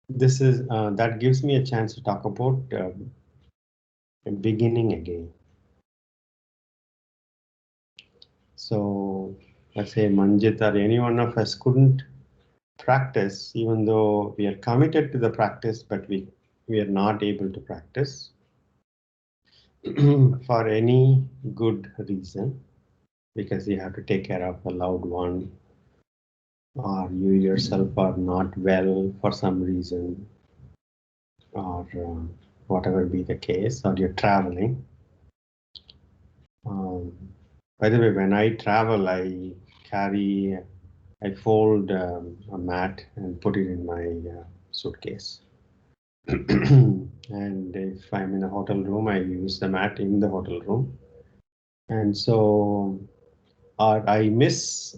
This is that gives me a chance to talk about beginning again. So let's say Manjit or any one of us couldn't practice, even though we are committed to the practice, but we are not able to practice for any good reason, because you have to take care of a loved one, or you yourself are not well for some reason, or whatever be the case, or you're traveling. By the way, when I travel, I fold a mat and put it in my suitcase. And if I'm in a hotel room, I use the mat in the hotel room. And so I miss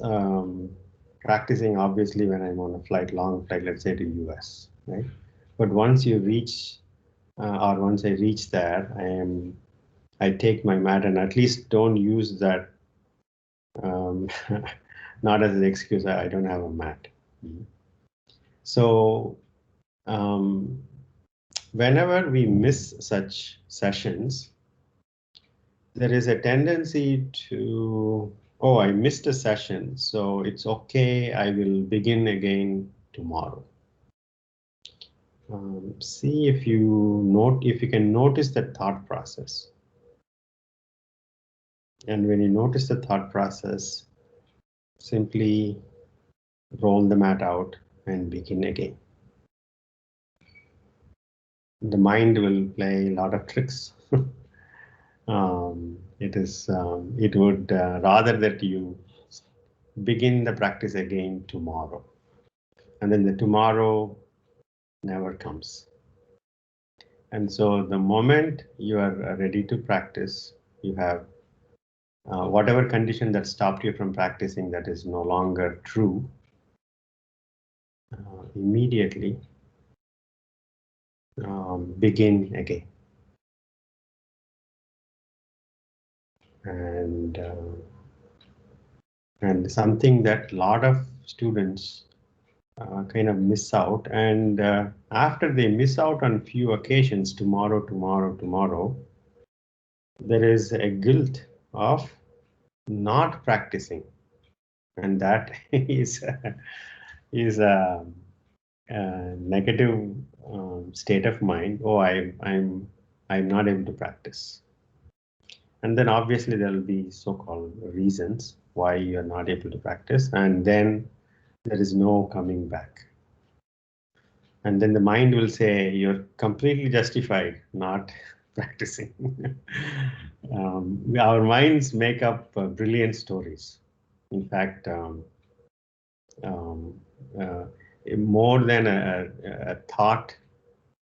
practicing, obviously, when I'm on a flight, long flight, let's say to US, right? But once you reach, or once I reach there, I take my mat and at least don't use that, not as an excuse, I don't have a mat. So whenever we miss such sessions, there is a tendency to, oh, I missed a session, so it's okay, I will begin again tomorrow. See if you can notice the thought process. And when you notice the thought process, simply roll the mat out and begin again. The mind will play a lot of tricks. It would rather that you begin the practice again tomorrow, and then the tomorrow never comes. And so the moment you are ready to practice, you have whatever condition that stopped you from practicing that is no longer true, immediately begin again. And something that a lot of students kind of miss out, and after they miss out on few occasions, tomorrow, there is a guilt of not practicing, and that is a negative state of mind. Oh, I'm not able to practice. And then obviously there will be so-called reasons why you're not able to practice, and then there is no coming back. And then the mind will say you're completely justified not practicing. Our minds make up brilliant stories. In fact, um, uh, more than a thought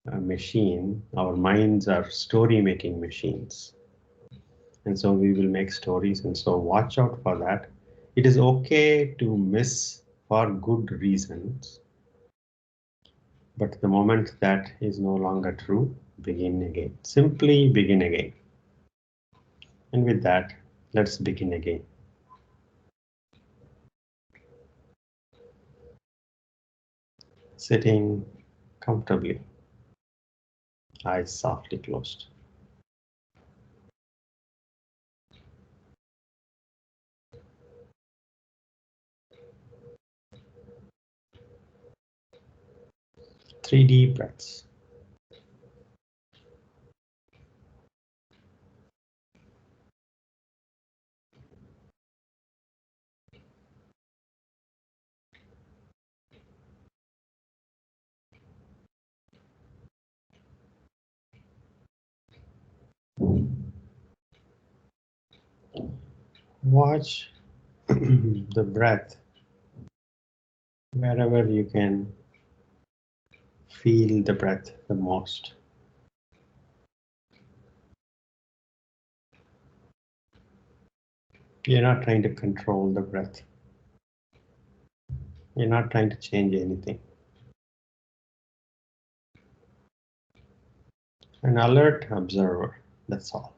machine, our minds are story-making machines. And so we will make stories, and so watch out for that. It is okay to miss for good reasons, but the moment that is no longer true, begin again. Simply begin again. And with that, let's begin again. Sitting comfortably, eyes softly closed. Three deep breaths. Watch the breath wherever you can feel the breath the most. You're not trying to control the breath. You're not trying to change anything. An alert observer, that's all.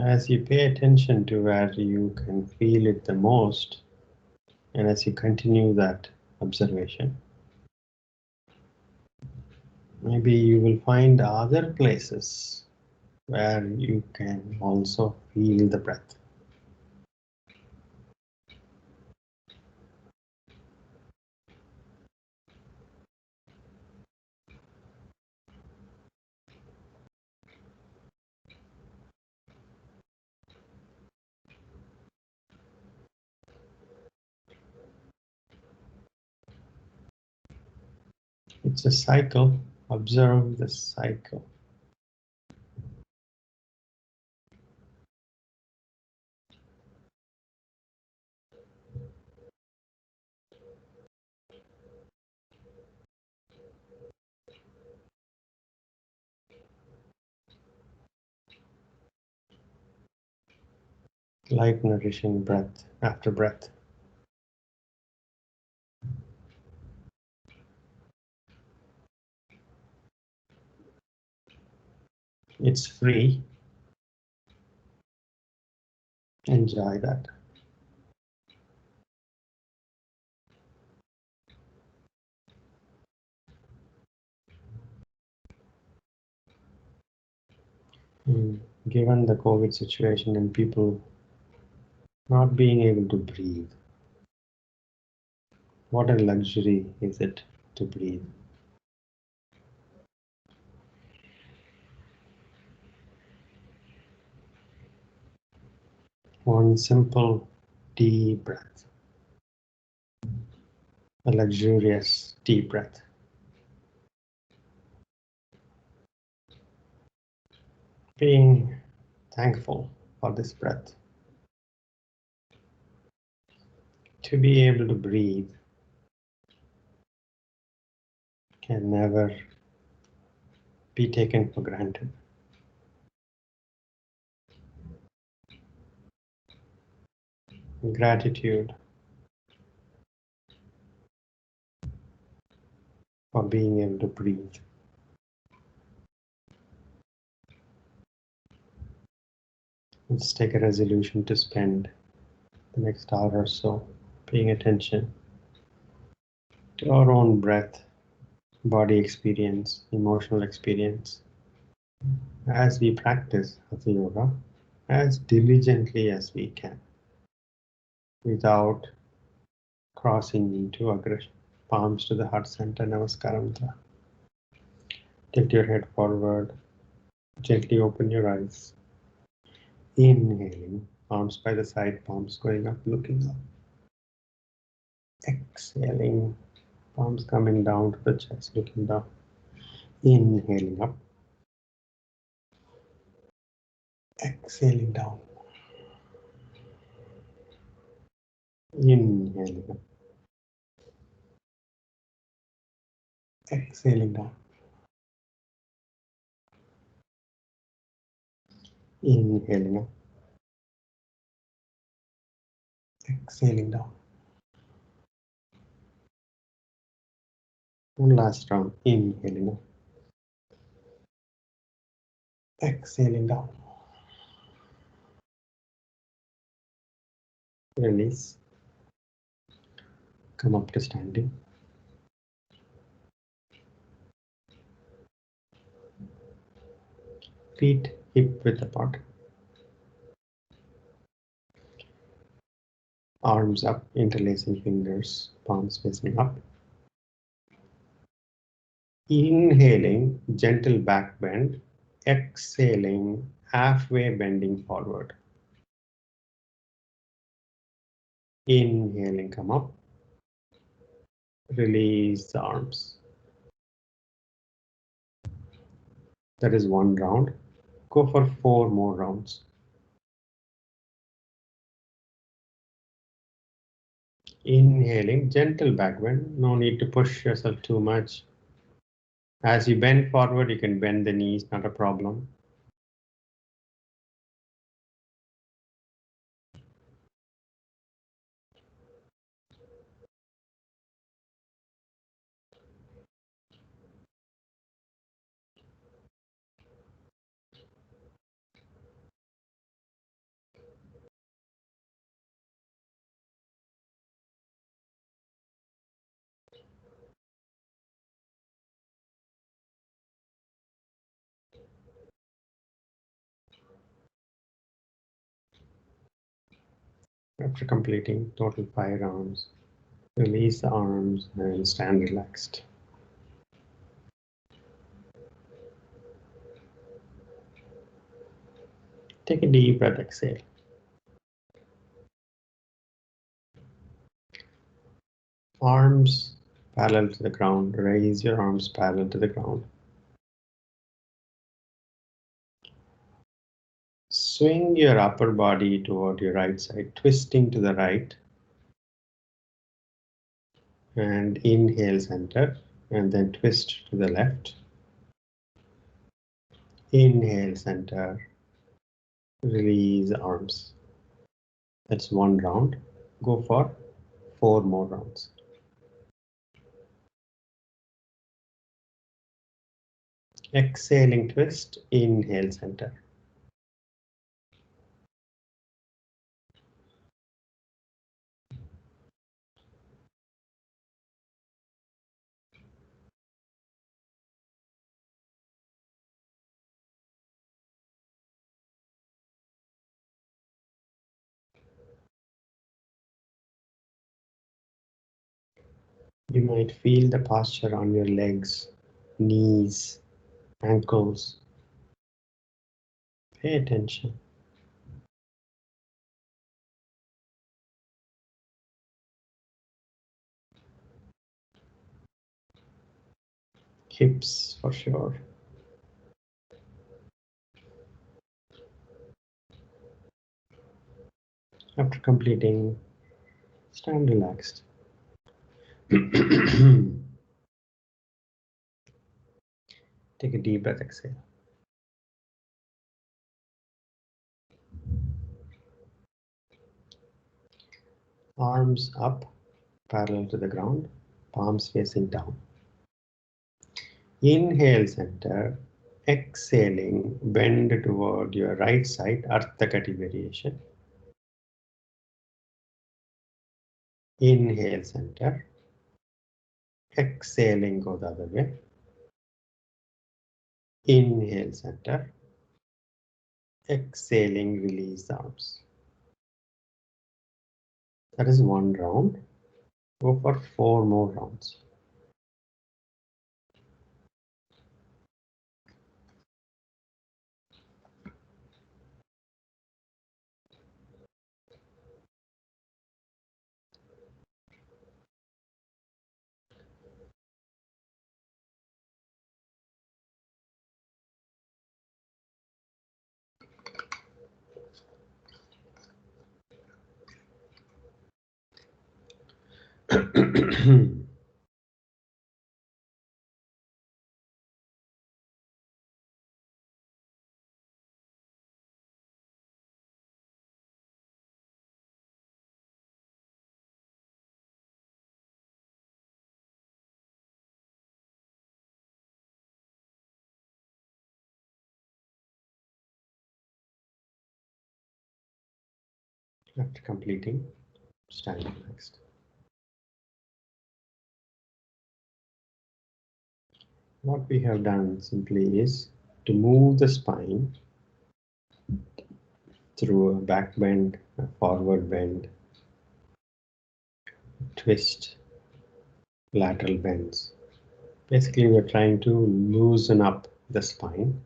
As you pay attention to where you can feel it the most, and as you continue that observation, maybe you will find other places where you can also feel the breath. It's a cycle. Observe the cycle. Light nourishing breath after breath. It's free. Enjoy that. Given the COVID situation and people not being able to breathe, what a luxury is it to breathe? One simple deep breath, a luxurious deep breath. Being thankful for this breath. To be able to breathe can never be taken for granted. Gratitude for being able to breathe. Let's take a resolution to spend the next hour or so paying attention to our own breath, body experience, emotional experience, as we practice Hatha Yoga as diligently as we can, without crossing into aggression. Palms to the heart center, Namaskaram. Tilt your head forward, gently open your eyes. Inhaling, arms by the side, palms going up, looking up. Exhaling, palms coming down to the chest, looking down. Inhaling up. Exhaling down. Inhaling up. Exhaling down. Inhaling up. Exhaling down. One last round. Inhaling up. Exhaling down. Release. Come up to standing. Feet hip width apart. Arms up, interlacing fingers, palms facing up. Inhaling, gentle back bend. Exhaling, halfway bending forward. Inhaling, come up. Release the arms. That is one round. Go for 4 more rounds. Inhaling, gentle back bend. No need to push yourself too much. As you bend forward, you can bend the knees, not a problem. After completing total 5 rounds, release the arms and stand relaxed. Take a deep breath, exhale. Arms parallel to the ground. Raise your arms parallel to the ground. Swing your upper body toward your right side, twisting to the right. And inhale, center, and then twist to the left. Inhale, center, release arms. That's 1 round. Go for 4 more rounds. Exhaling, twist, inhale, center. You might feel the posture on your legs, knees, ankles. Pay attention. Hips for sure. After completing, stand relaxed. Take a deep breath, exhale. Arms up, parallel to the ground, palms facing down. Inhale, center. Exhaling, bend toward your right side, Ardha Kati variation. Inhale, center. Exhaling, go the other way. Inhale, center. Exhaling, release the arms. That is 1 round. Go for 4 more rounds. After completing, stand next. What we have done simply is to move the spine through a back bend, a forward bend, twist, lateral bends. Basically, we're trying to loosen up the spine.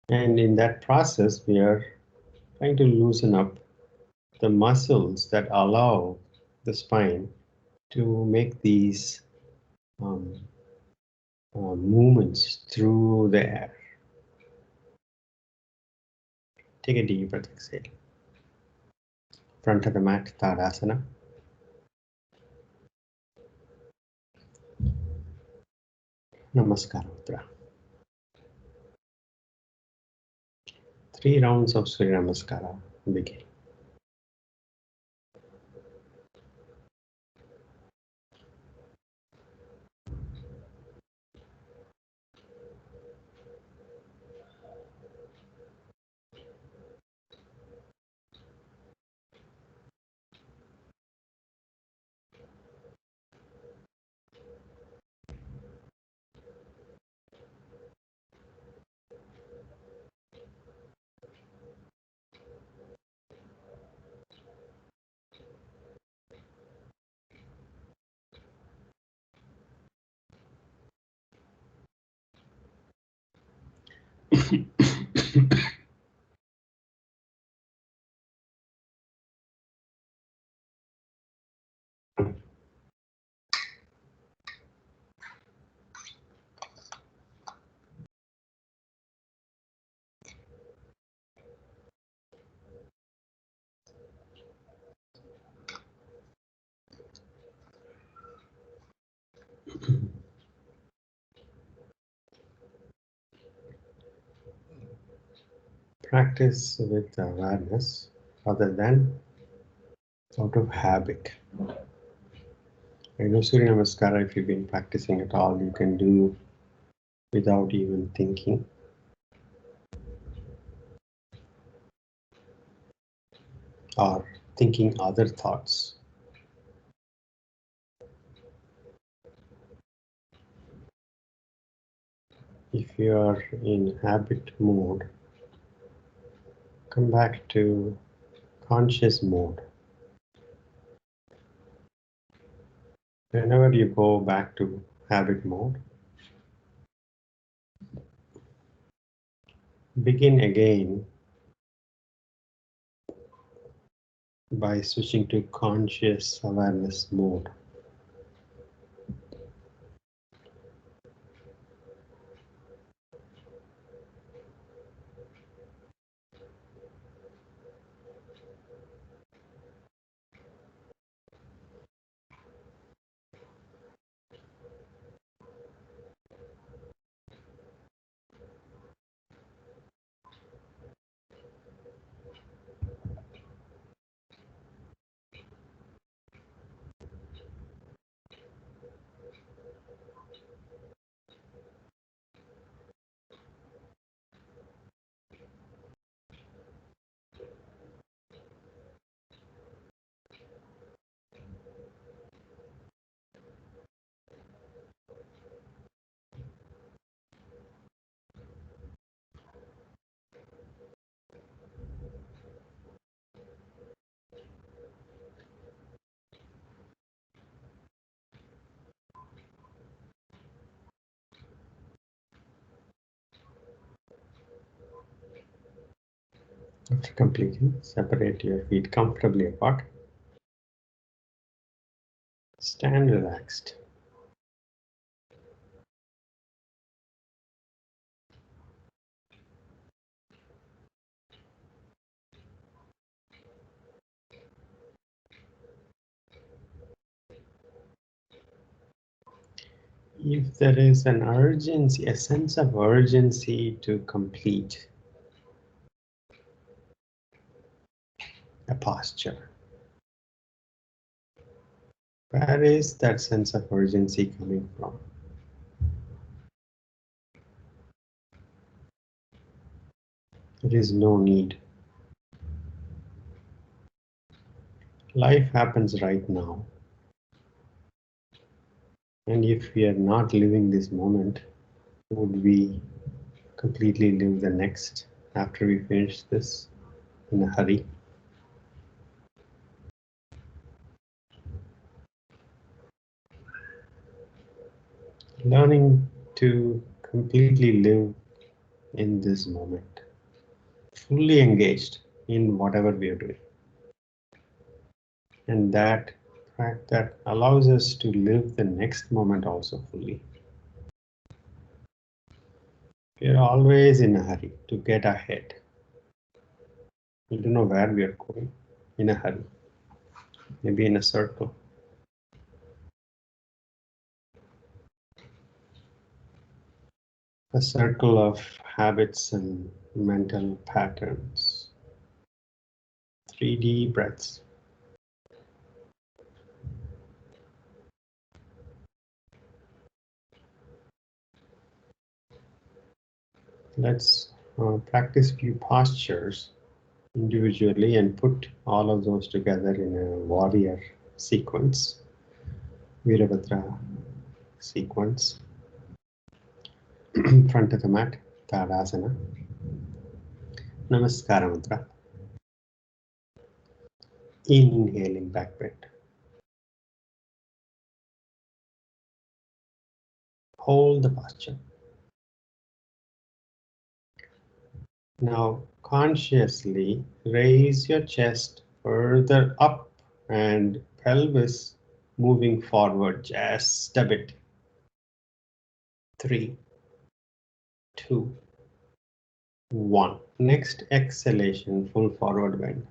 And in that process, we are trying to loosen up the muscles that allow the spine to make these movements through the air. Take a deep breath, exhale. Front of the mat, Tadasana. Namaskar Mudra. 3 rounds of Surya Namaskara begin. Practice with awareness rather than out of habit. I know Surya Namaskara, if you've been practicing at all, you can do without even thinking. Or thinking other thoughts. If you are in habit mode, come back to conscious mode. Whenever you go back to habit mode, begin again by switching to conscious awareness mode. After completing, separate your feet comfortably apart. Stand relaxed. If there is an urgency, a sense of urgency to complete a posture, where is that sense of urgency coming from? There is no need. Life happens right now. And if we are not living this moment, would we completely live the next after we finish this in a hurry? Learning to completely live in this moment, fully engaged in whatever we are doing. And that allows us to live the next moment also fully. We are always in a hurry to get ahead. We don't know where we are going in a hurry, maybe in a circle. A circle of habits and mental patterns. 3 deep breaths. Let's practice few postures individually and put all of those together in a warrior sequence, Veerabhadra sequence. Front of the mat, Tadasana, Namaskara Mudra. Inhaling back bend. Hold the posture. Now consciously raise your chest further up and pelvis moving forward just a bit. 3, 2, 1. Next exhalation, full forward bend.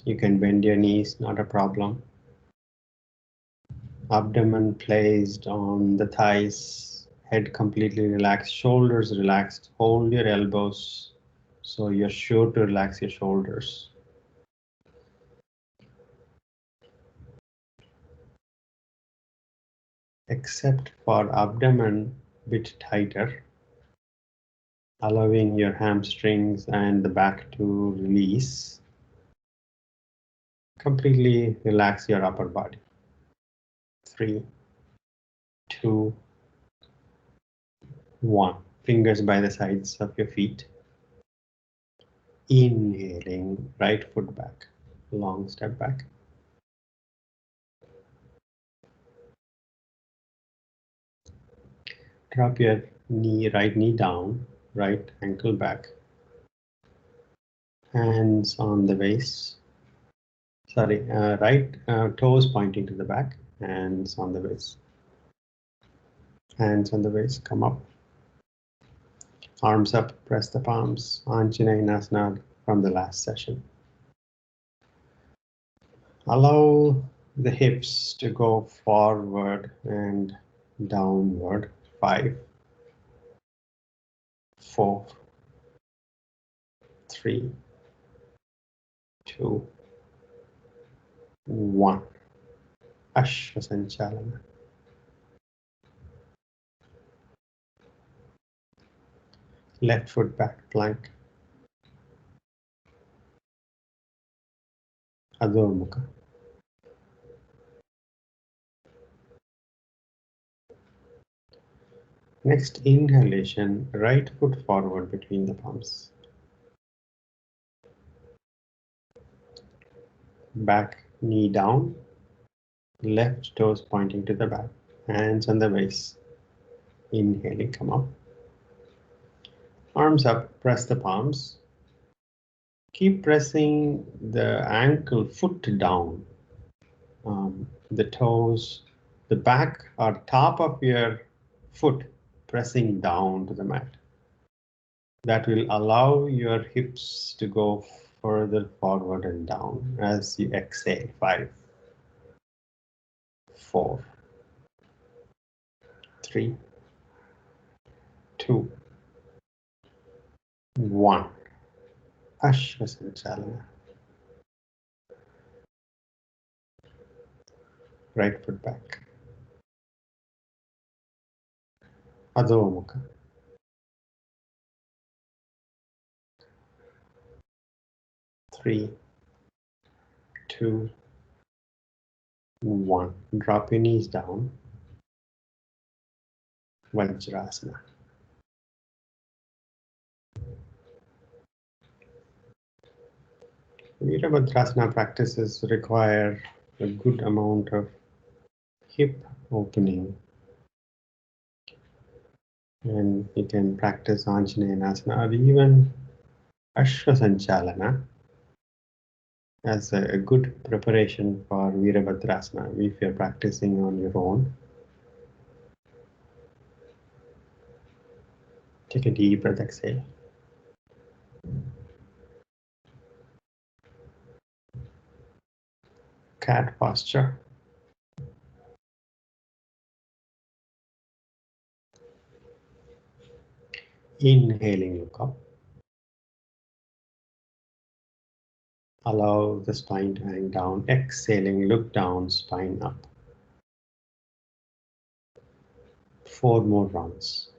You can bend your knees, not a problem. Abdomen placed on the thighs, head completely relaxed, shoulders relaxed. Hold your elbows so you're sure to relax your shoulders. Except for abdomen, bit tighter, allowing your hamstrings and the back to release. Completely relax your upper body. 3, 2, 1. Fingers by the sides of your feet. Inhaling, right foot back, long step back. Drop your knee, right knee down, right ankle back. Hands on the waist. Sorry, right toes pointing to the back, hands on the waist. Hands on the waist, come up. Arms up, press the palms. Anjaneyasana from the last session. Allow the hips to go forward and downward. 5, 4, 3, 2, 1. Ashvasanchalana. Left foot back plank. Adho Mukha. Next inhalation, right foot forward between the palms. Back knee down, left toes pointing to the back, hands on the waist. Inhaling, come up. Arms up, press the palms. Keep pressing the ankle, foot down. The toes, the back or top of your foot pressing down to the mat. That will allow your hips to go further forward and down as you exhale. 5, 4, 3, 2, 1. Ashvasanchalana. Right foot back. Adho Mukha. 3, 2, 1. Drop your knees down. Vajrasana. Veerabhadrasana practices require a good amount of hip opening, and you can practice Anjaneyasana or even Ashvasanchalana as a good preparation for Veerabhadrasana if you're practicing on your own. Take a deep breath, exhale. Cat posture. Inhaling, look up. Allow the spine to hang down. Exhaling, look down, spine up. 4 more rounds.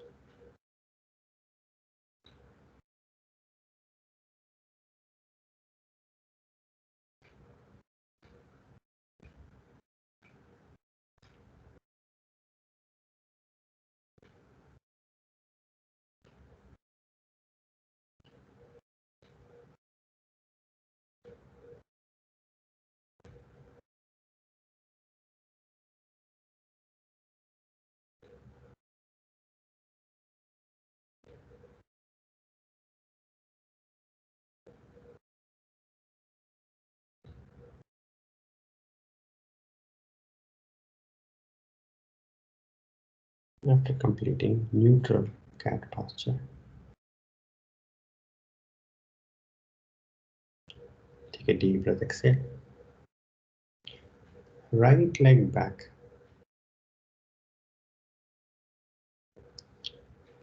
After completing neutral cat posture, take a deep breath, exhale. Right leg back.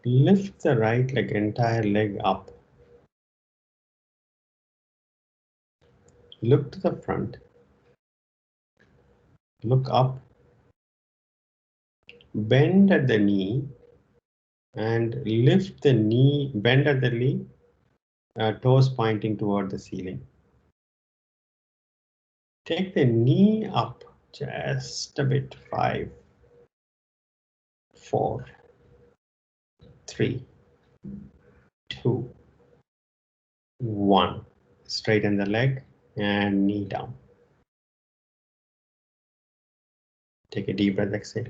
Lift the right leg, entire leg up. Look to the front. Look up. Bend at the knee and lift the knee, bend at the knee, toes pointing toward the ceiling. Take the knee up just a bit. 5, 4, 3, 2, 1. Straighten the leg and knee down. Take a deep breath, exhale.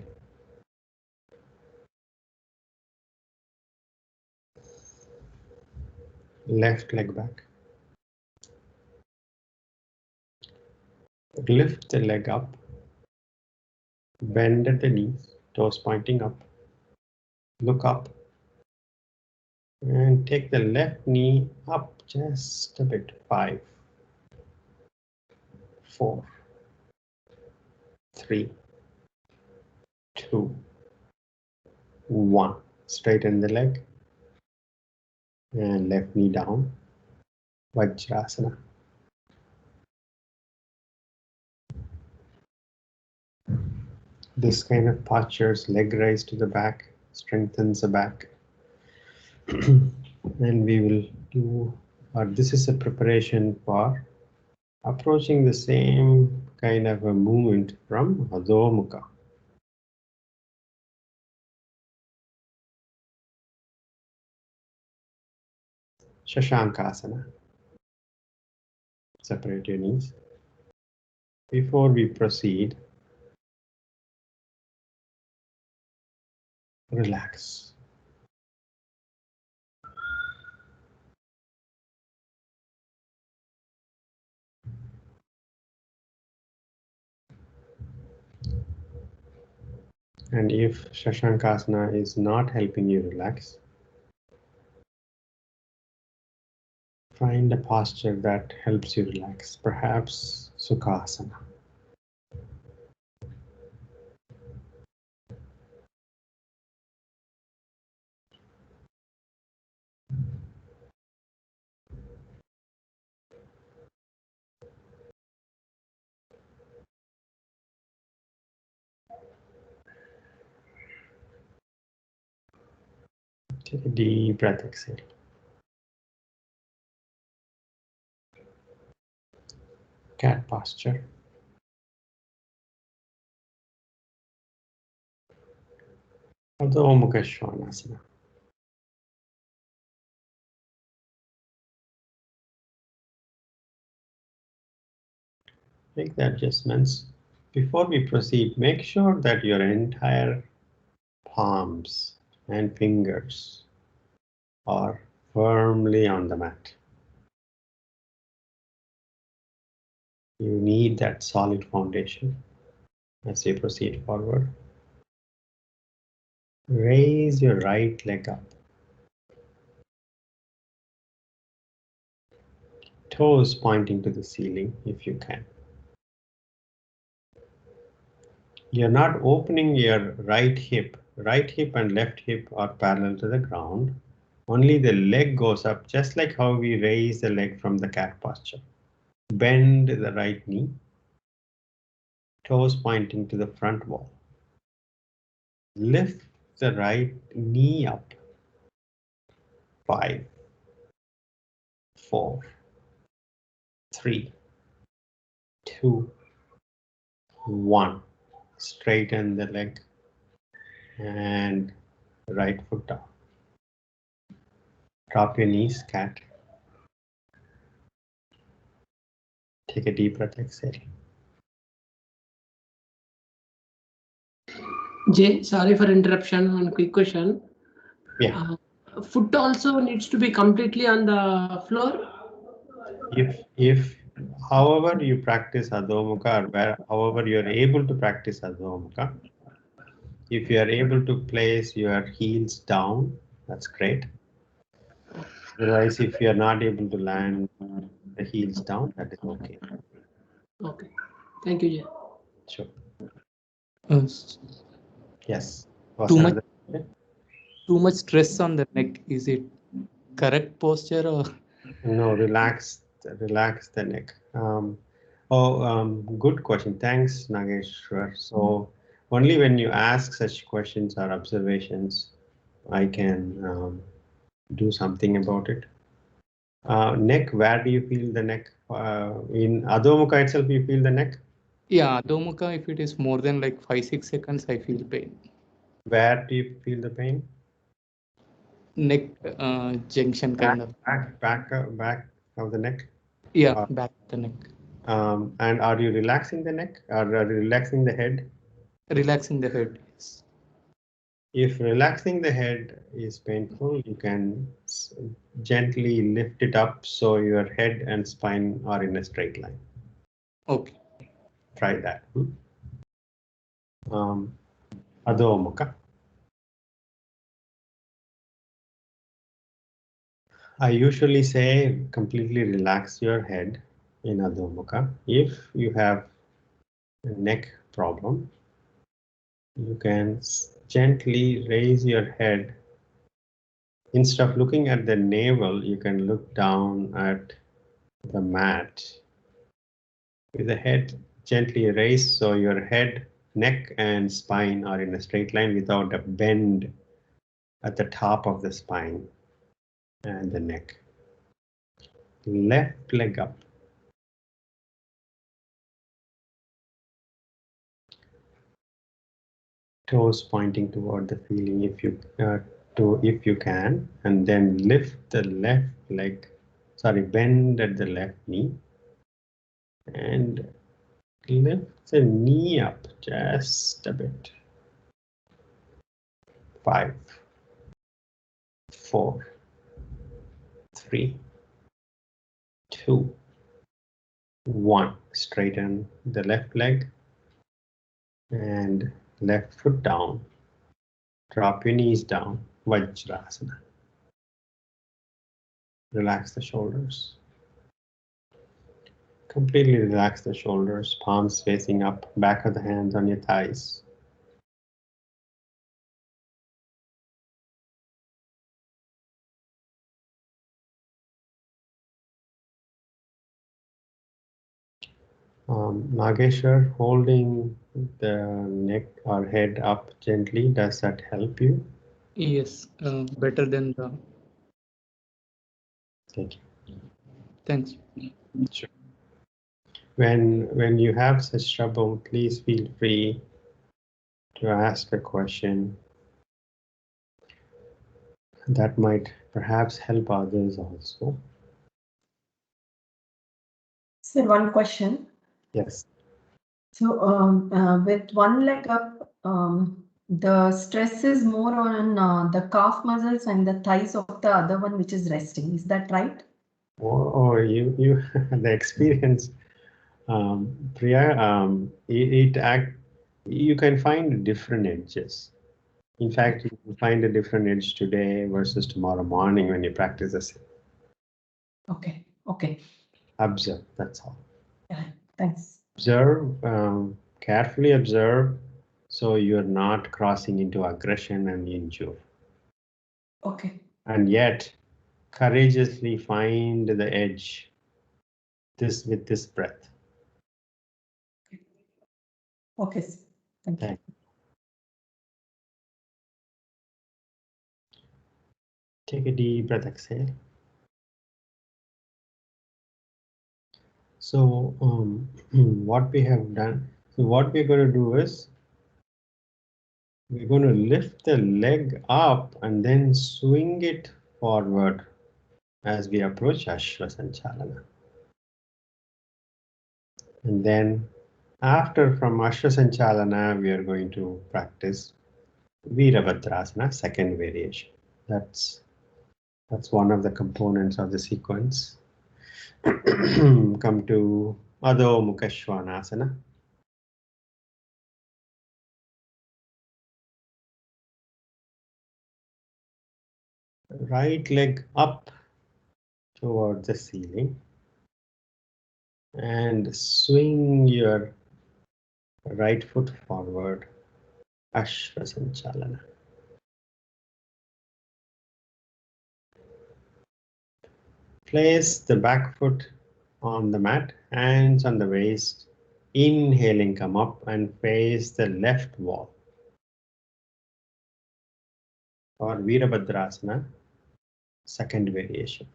Left leg back. Lift the leg up. Bend at the knees, toes pointing up. Look up. And take the left knee up just a bit. 5, 4, 3, 2, 1. Straighten the leg and left knee down. Vajrasana. This kind of postures, leg raise to the back, strengthens the back. And we will do, this is a preparation for approaching the same kind of a movement from Adho Mukha. Shashankasana. Separate your knees. Before we proceed, relax. And if Shashankasana is not helping you relax, find a posture that helps you relax, perhaps Sukhasana. Take a deep breath, exhale. Cat posture. Adho Mukha Svanasana. Make the adjustments. Before we proceed, make sure that your entire palms and fingers are firmly on the mat. You need that solid foundation as you proceed forward. Raise your right leg up. Toes pointing to the ceiling if you can. You're not opening your right hip. Right hip and left hip are parallel to the ground. Only the leg goes up, just like how we raise the leg from the cat posture. Bend the right knee. Toes pointing to the front wall. Lift the right knee up. 5, 4, 3, 2, 1. Straighten the leg and right foot down. Drop your knees, cat. Take a deep breath, exhale. Jay, sorry for interruption. One quick question. Yeah. Foot also needs to be completely on the floor? If however you practice Adho Mukha, or however you're able to practice Adho Mukha, If you are able to place your heels down, that's great. Otherwise, if you are not able to land the heels down, that is okay. Okay. Thank you, Jay. Sure. Uh, Yes. Too much stress on the neck. Is it correct posture or? No, relax the neck. Good question. Thanks, Nageshwar. So only when you ask such questions or observations, I can do something about it. Neck, where do you feel the neck? In Adho Mukha itself, you feel the neck? Yeah, Adho Mukha, if it is more than like 5-6 seconds, I feel pain. Where do you feel the pain? Neck junction kind of. Back of the neck? Yeah, back of the neck. And are you relaxing the neck or are you relaxing the head? Relaxing the head. Yes. If relaxing the head is painful, you can gently lift it up so your head and spine are in a straight line. Okay. Try that. Adho Mukha. I usually say completely relax your head in Adho Mukha. If you have a neck problem, you can gently raise your head. Instead of looking at the navel, you can look down at the mat with the head gently raised so your head, neck, and spine are in a straight line without a bend at the top of the spine and the neck. Left leg up. Toes pointing toward the feeling if you can, and then lift the left leg, bend at the left knee and lift the knee up just a bit. 5, 4, 3, 2, 1. Straighten the left leg and left foot down. Drop your knees down. Vajrasana. Relax the shoulders. Completely relax the shoulders, palms facing up, back of the hands on your thighs. Nageshwar, holding the neck or head up gently, does that help you? Yes, better than the. Thank you. Thanks. Sure. When you have such trouble, please feel free to ask a question that might perhaps help others also. Sir, one question. Yes. So with one leg up, the stress is more on the calf muscles and the thighs of the other one, which is resting. Is that right? Oh, you the experience, Priya. You can find different edges. In fact, you can find a different edge today versus tomorrow morning when you practice the same. Okay. Okay. Observe. That's all. Yeah. Thanks. Observe. Carefully observe, so you're not crossing into aggression and injure. Okay. And yet, courageously find the edge. With this breath. Okay. Thank you. Take a deep breath, exhale. So what we have done, so what we're going to do is, we're going to lift the leg up and then swing it forward as we approach Ashwasanchalana. And then after from Ashwasanchalana, we are going to practice Veerabhadrasana, second variation. That's one of the components of the sequence. Come to Adho Mukha Svanasana. Right leg up towards the ceiling and swing your right foot forward, Ashvasanchalana. Place the back foot on the mat, hands on the waist, inhaling, come up and face the left wall. Or Veerabhadrasana, second variation.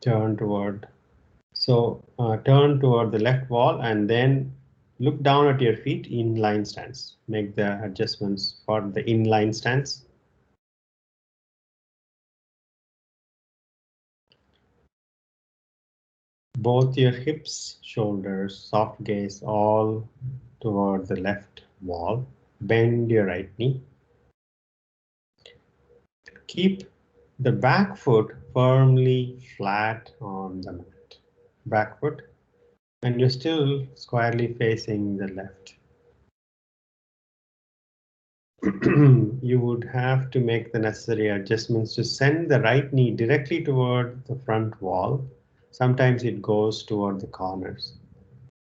Turn toward the left wall and then look down at your feet, inline stance. Make the adjustments for the inline stance. Both your hips, shoulders, soft gaze all toward the left wall. Bend your right knee. Keep the back foot firmly flat on the mat. Back foot, and you're still squarely facing the left. You would have to make the necessary adjustments to send the right knee directly toward the front wall. Sometimes it goes toward the corners.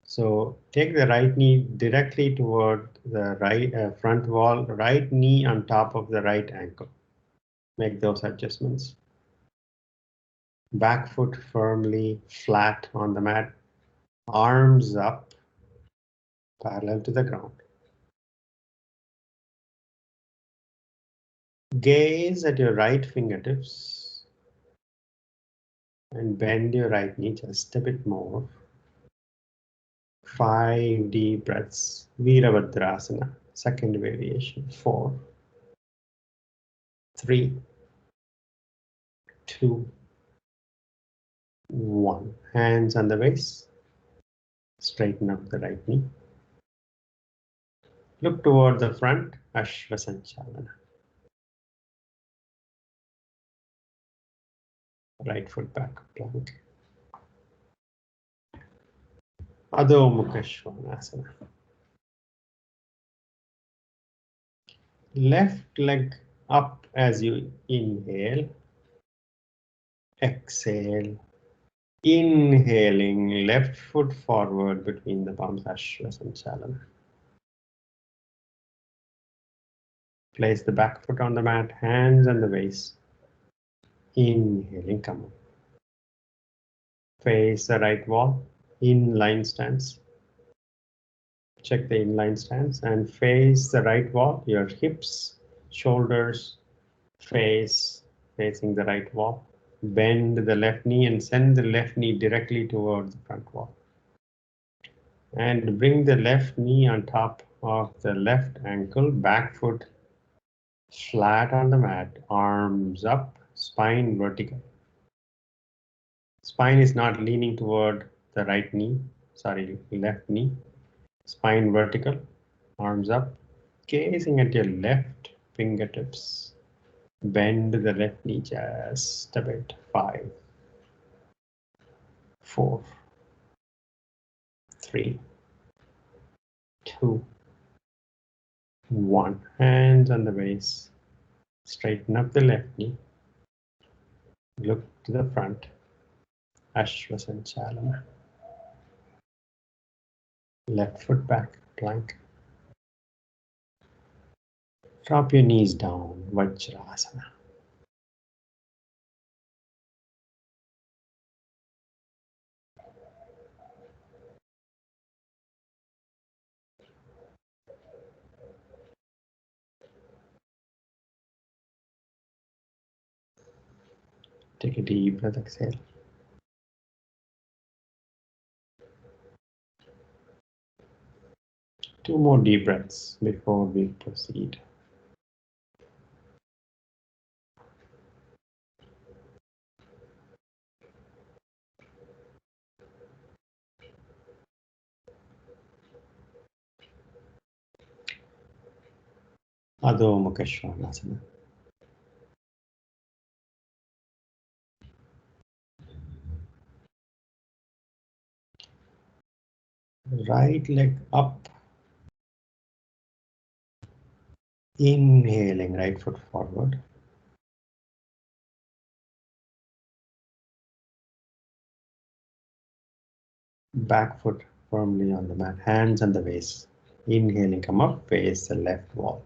So take the right knee directly toward the right front wall, right knee on top of the right ankle. Make those adjustments. Back foot firmly flat on the mat, arms up, parallel to the ground. Gaze at your right fingertips and bend your right knee just a bit more. 5 deep breaths. Veerabhadrasana, second variation. 4, 3, 2, 1. Hands on the waist. Straighten up the right knee. Look toward the front, Ashvasanchalana. Right foot back, plank. Adho Mukha Svanasana. Left leg up as you inhale. Exhale. Inhaling, left foot forward between the palms, Ashvasanchalana. Place the back foot on the mat, hands on the waist. Inhaling, come up. Face the right wall, inline stance. Check the inline stance and face the right wall, your hips, shoulders, facing the right wall. Bend the left knee and send the left knee directly toward the front wall. And bring the left knee on top of the left ankle, back foot flat on the mat, arms up, spine vertical. Spine is not leaning toward the left knee. Spine vertical, arms up, gazing at your left fingertips. Bend the left knee just a bit. 5, 4, 3, 2, 1. Hands on the waist. Straighten up the left knee. Look to the front. Ashvasanchalana. Left foot back, plank. Drop your knees down, Vajrasana. Take a deep breath, exhale. Two more deep breaths before we proceed. Adho Mukha Svanasana. Right leg up. Inhaling, right foot forward. Back foot firmly on the mat, hands on the waist. Inhaling, come up, face the left wall.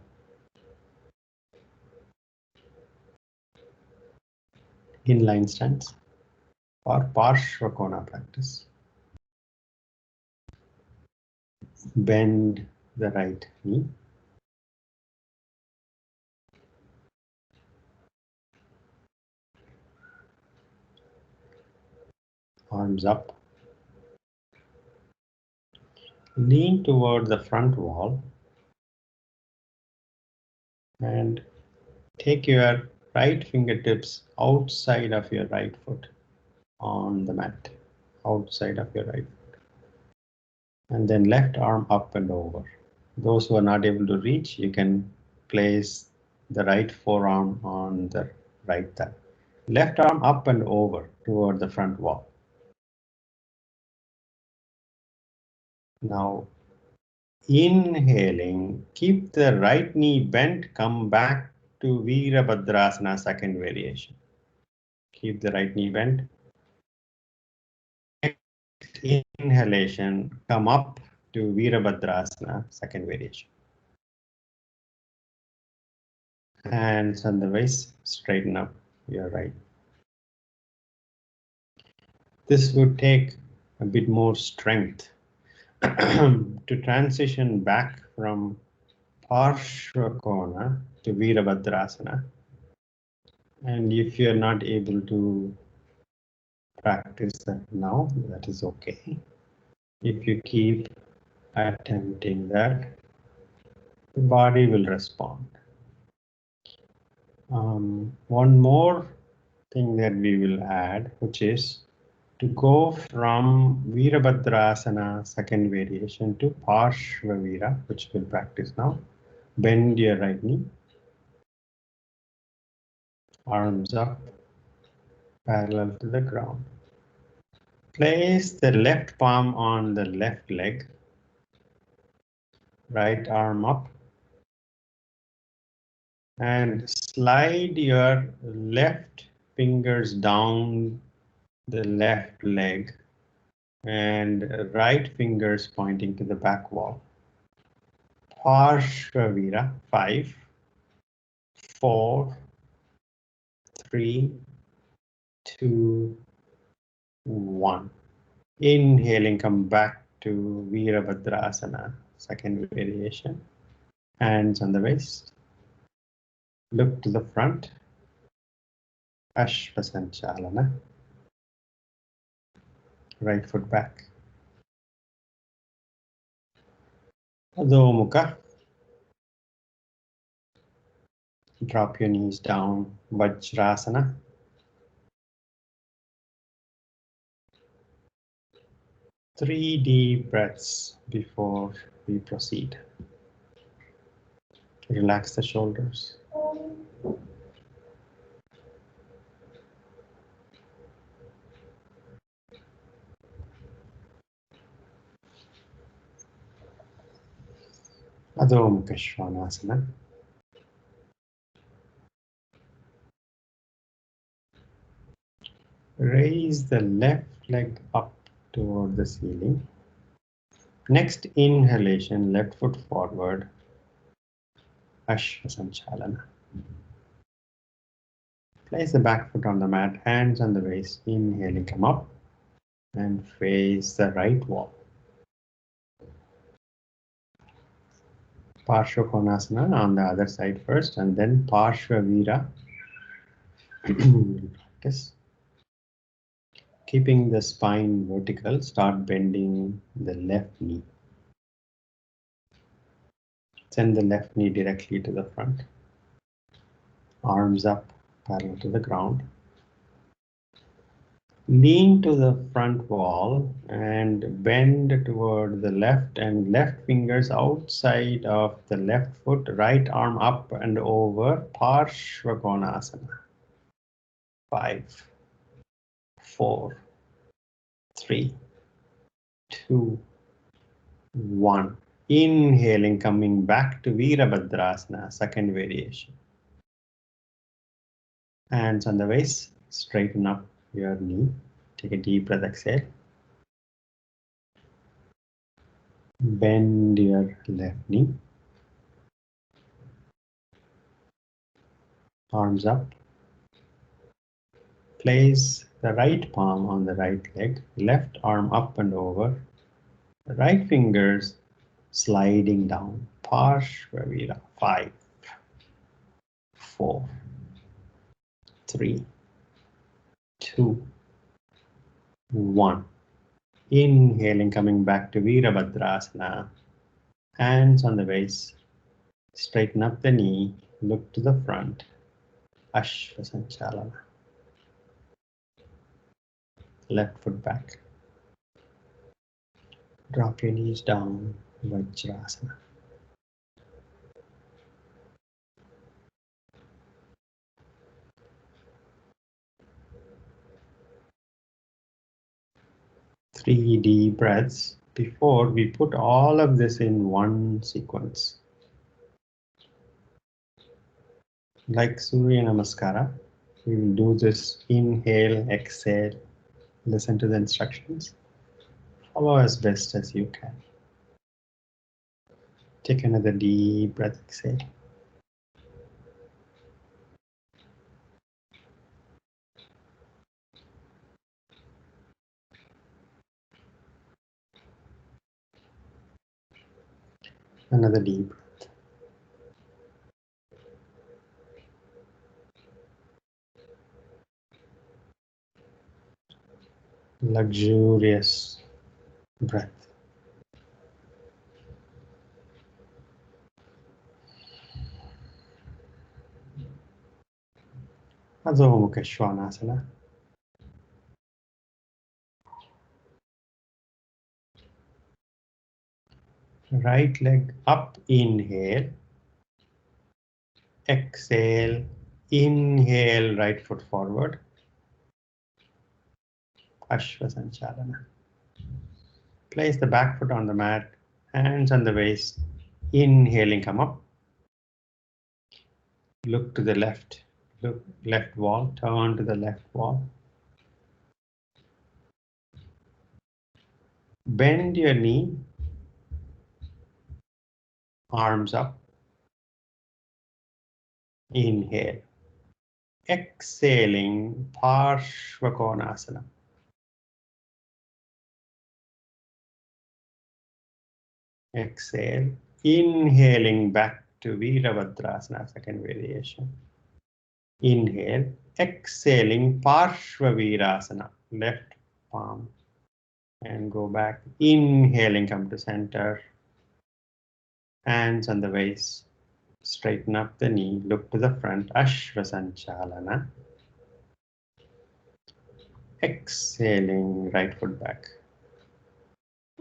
Inline stance or Parshvakona practice. Bend the right knee. Arms up. Lean toward the front wall and take your right fingertips outside of your right foot on the mat, outside of your right foot. And then left arm up and over. Those who are not able to reach, you can place the right forearm on the right thigh. Left arm up and over toward the front wall. Now, inhaling, keep the right knee bent, come back to Veerabhadrasana, second variation. Keep the right knee bent. Inhalation, come up to Veerabhadrasana, second variation. Hands on the waist, straighten up your right. This would take a bit more strength to transition back from Parshvakona to Veerabhadrasana. And if you're not able to practice that now, that is okay. If you keep attempting that, the body will respond. One more thing that we will add, which is to go from Veerabhadrasana, second variation, to Parshvavira, which we'll practice now. Bend your right knee, arms up, parallel to the ground. Place the left palm on the left leg, right arm up, and slide your left fingers down the left leg and right fingers pointing to the back wall. Parshvavira, 5, 4, 3, 2, 1. Inhaling, come back to Veerabhadrasana, second variation. Hands on the waist. Look to the front. Ashvasanchalana. Right foot back. Adho Mukha. Drop your knees down. Vajrasana. Three deep breaths before we proceed. Relax the shoulders. Adho Mukha Svanasana. Raise the left leg up toward the ceiling. Next inhalation, left foot forward. Ashvasanchalana. Place the back foot on the mat, hands on the waist. Inhaling, come up and face the right wall. Parshvakonasana on the other side first, and then Parshvavira. Practice. Keeping the spine vertical, start bending the left knee. Send the left knee directly to the front. Arms up, parallel to the ground. Lean to the front wall and bend toward the left and left fingers outside of the left foot, right arm up and over, Parshvakonasana. 5, 4, 3, 2, 1. Inhaling, coming back to Veerabhadrasana, second variation. Hands on the waist, straighten up your knee. Take a deep breath, exhale. Bend your left knee. Arms up. Place the right palm on the right leg, left arm up and over, the right fingers sliding down. Parshva. 5, 4, 3, 2, 1. Inhaling, coming back to Veerabhadrasana. Hands on the waist. Straighten up the knee. Look to the front. Ashvasanchalana. Left foot back. Drop your knees down. Vajrasana. Three deep breaths before we put all of this in one sequence. Like Surya Namaskara, we will do this inhale, exhale, listen to the instructions. Follow as best as you can. Take another deep breath, exhale. Another deep breath. Luxurious breath. Adho Mukha Svanasana. Right leg up, inhale. Exhale, inhale, right foot forward. Ashvasanchalana. Place the back foot on the mat, hands on the waist. Inhaling, come up. Look to the left. Look left wall, turn to the left wall. Bend your knee, arms up. Inhale. Exhaling, Parshvakonasana. Exhale. Inhaling back to Veerabhadrasana, second variation. Inhale. Exhaling, Parshvavirasana, left palm. And go back. Inhaling, come to center. Hands on the waist. Straighten up the knee. Look to the front. Ashvasanchalana. Exhaling, right foot back.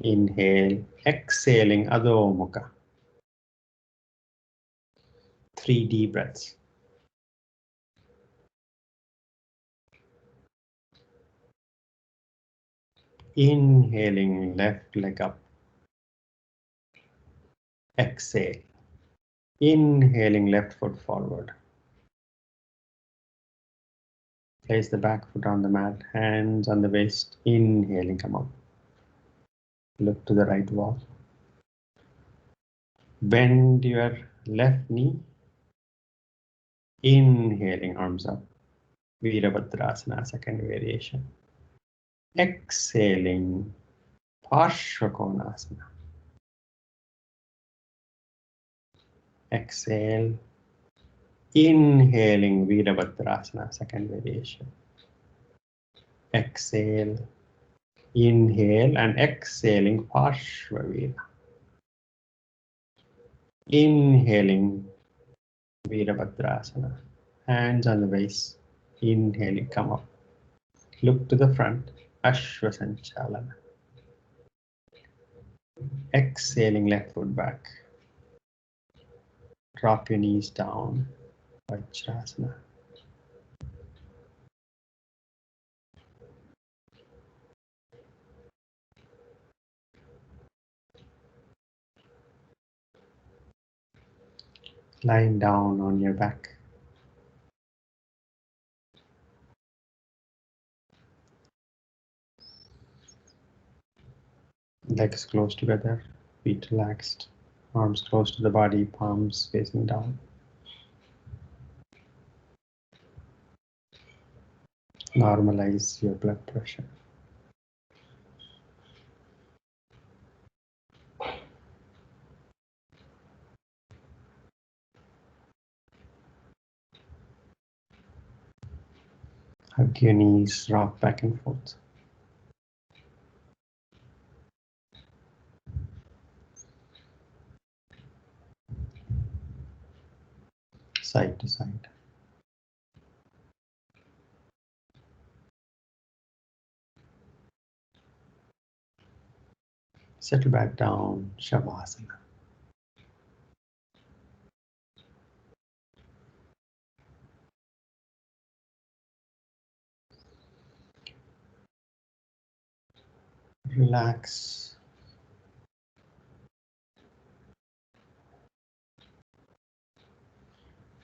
Inhale. Exhaling, Adho Mukha. 3 deep breaths. Inhaling, left leg up. Exhale. Inhaling, left foot forward. Place the back foot on the mat, hands on the waist. Inhaling, come up. Look to the right wall. Bend your left knee. Inhaling, arms up. Veerabhadrasana, second variation. Exhaling, Parshvakonasana. Exhale. Inhaling, Veerabhadrasana, second variation. Exhale. Inhale and exhaling, Parshvavira. Inhaling, Veerabhadrasana. Hands on the waist. Inhaling, come up. Look to the front. Ashvasanchalana. Exhaling, left foot back. Drop your knees down. Vajrasana. Lying down on your back. Legs close together. feet relaxed, arms close to the body, palms facing down. Normalize your blood pressure. Hug your knees, rock back and forth. Side to side. Settle back down, Shavasana. Relax.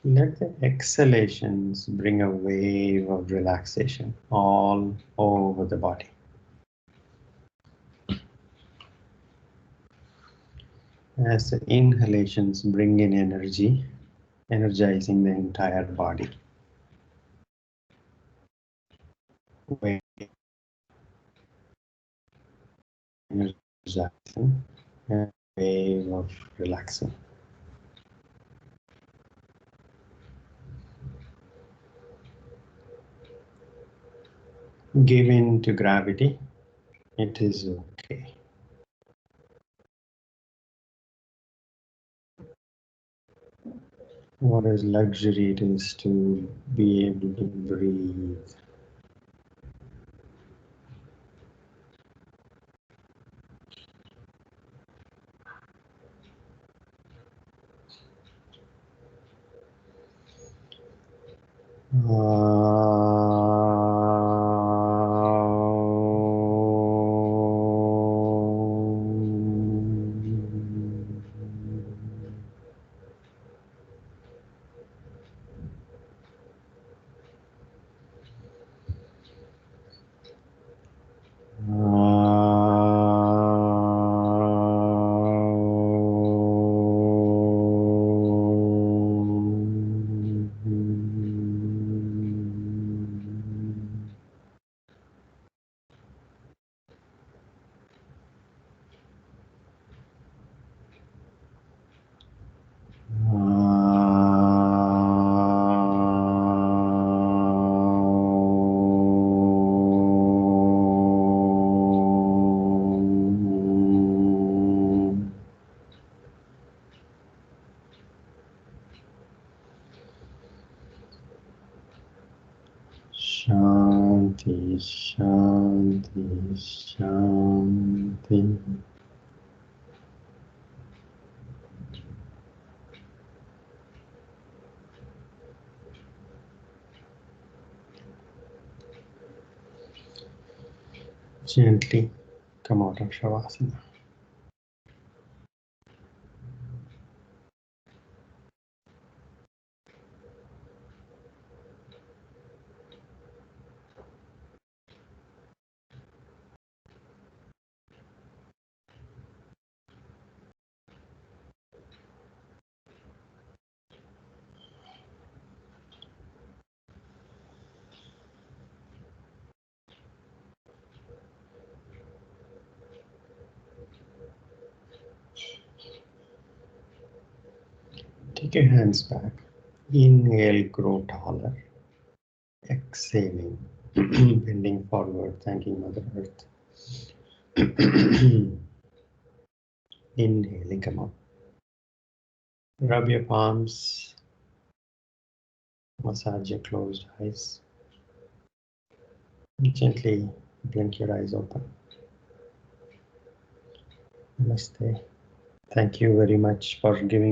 Let the exhalations bring a wave of relaxation all over the body. As the inhalations bring in energy, energizing the entire body. Wave, energizing, and wave of relaxing. Give in to gravity. It is okay. What a luxury it is to be able to breathe. Shanti, Shanti, Shanti. Gently come out of Shavasana. Take your hands back. Inhale, grow taller. Exhaling, bending forward, thanking Mother Earth. Inhaling, come up. Rub your palms. Massage your closed eyes. Gently blink your eyes open. Namaste. Thank you very much for giving